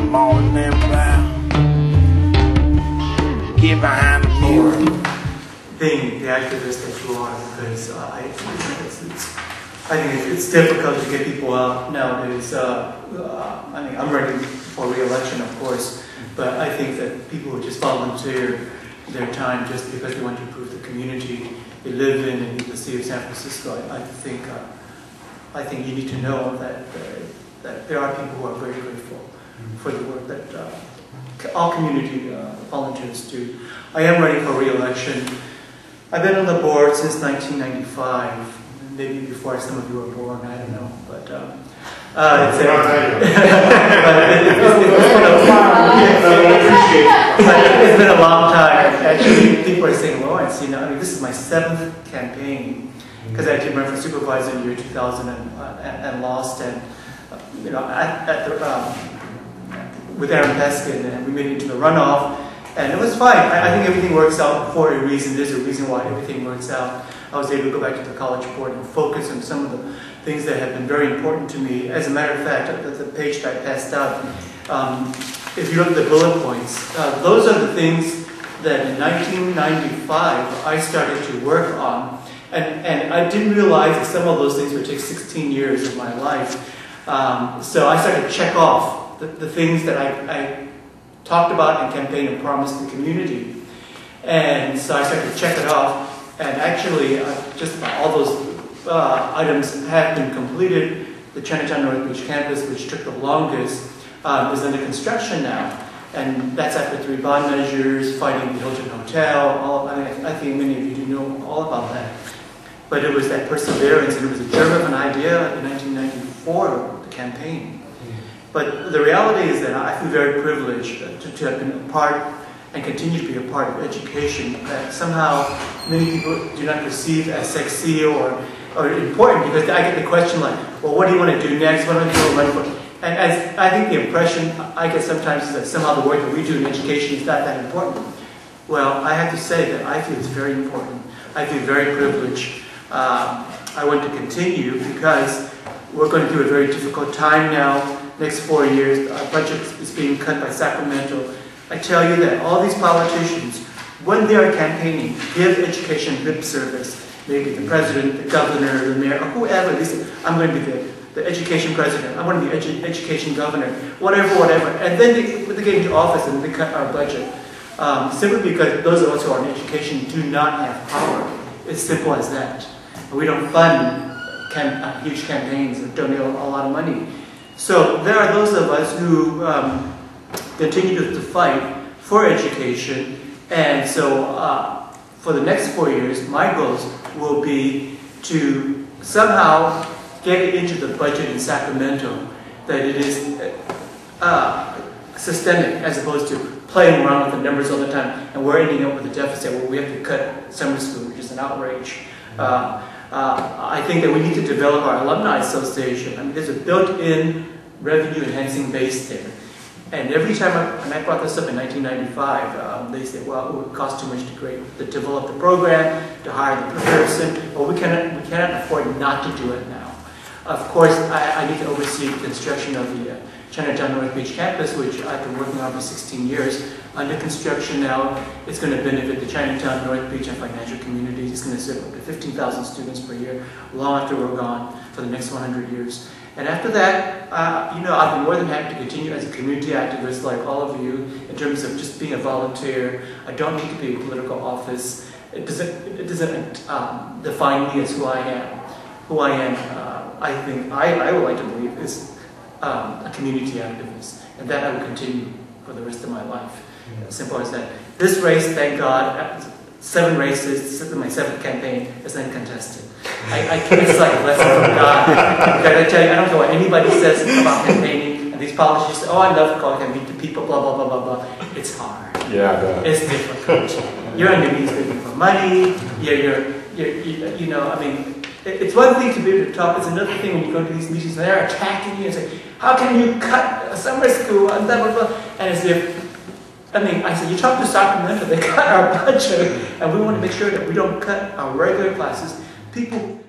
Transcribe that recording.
Come on, man, get behind the music. Being the activist that you are, because I think it's difficult to get people out nowadays. I mean, I'm running for re-election, of course, but I think that people who just volunteer their time just because they want to improve the community they live in and the city of San Francisco, I think you need to know that there are people who are very grateful for the work that all community volunteers do. I am running for re-election. I've been on the board since 1995, maybe before some of you were born, I don't know, but it's been a long time. Actually, people are saying, Lawrence, you know, I mean, this is my 7th campaign, because I actually ran for supervisor in the year 2000 and lost, and you know, with Aaron Peskin, and we made it to the runoff. And it was fine. I think everything works out for a reason. There's a reason why everything works out. I was able to go back to the College Board and focus on some of the things that have been very important to me. As a matter of fact, the page that I passed out, if you look at the bullet points, those are the things that in 1995 I started to work on. And I didn't realize that some of those things would take 16 years of my life. So I started to check off the things that I talked about and campaigned and promised the community. And so I started to check it off, and actually just about all those items have been completed. The Chinatown North Beach campus, which took the longest, is under construction now. And that's after 3 bond measures, fighting the Hilton Hotel. I think many of you do know all about that. But it was that perseverance, and it was a germ of an idea in 1994, the campaign. But the reality is that I feel very privileged to have been a part and continue to be a part of education that somehow many people do not perceive as sexy or important, because I get the question like, well, what do you want to do next? What do you want to run for? And as I think the impression I get sometimes is that somehow the work that we do in education is not that important. Well, I have to say that I feel it's very important. I feel very privileged. I want to continue because we're going through a very difficult time now. Next 4 years, our budget is being cut by Sacramento. I tell you that all these politicians, when they are campaigning, give education lip service. Maybe the president, the governor, the mayor, or whoever. They say, I'm going to be the education president. I'm going to be education governor, whatever. And then they get into office and they cut our budget. Simply because those of us who are in education do not have power. It's simple as that. We don't fund huge campaigns or donate a lot of money. So there are those of us who continue to fight for education, and so for the next 4 years, my goals will be to somehow get it into the budget in Sacramento that it is systemic, as opposed to playing around with the numbers all the time, and we're ending up with a deficit where we have to cut summer school, which is an outrage. I think that we need to develop our alumni association. I mean, there's a built-in revenue-enhancing base there. And every time I brought this up in 1995, they said, well, it would cost too much to develop the program, to hire the person. Well, we cannot afford not to do it now. Of course, I need to oversee the construction of the Chinatown North Beach campus, which I've been working on for 16 years. Under construction now, it's going to benefit the Chinatown, North Beach, and financial communities. It's going to serve up to 15,000 students per year, long after we're gone, for the next 100 years. And after that, you know, I'll be more than happy to continue as a community activist like all of you in terms of just being a volunteer. I don't need to be in political office. It doesn't define me as who I am. Who I am, I think, I would like to believe is a community activist. And that I will continue for the rest of my life. Simple as that. This race, thank God, 7 races, this is my 7th campaign, is uncontested. It's like a blessing from God. I tell you, I don't know what anybody says about campaigning, and these politicians say, oh, I love calling and meet the people, blah, blah, blah, blah, blah. It's hard. Yeah, it's difficult. You're on your knees begging for money. You know, I mean, it's one thing to be able to talk. It's another thing when you go to these meetings and they're attacking you and say, how can you cut a summer school and blah, blah, blah. And as if, I mean, I said, you talk to Sacramento, they cut our budget, and we want to make sure that we don't cut our regular classes. People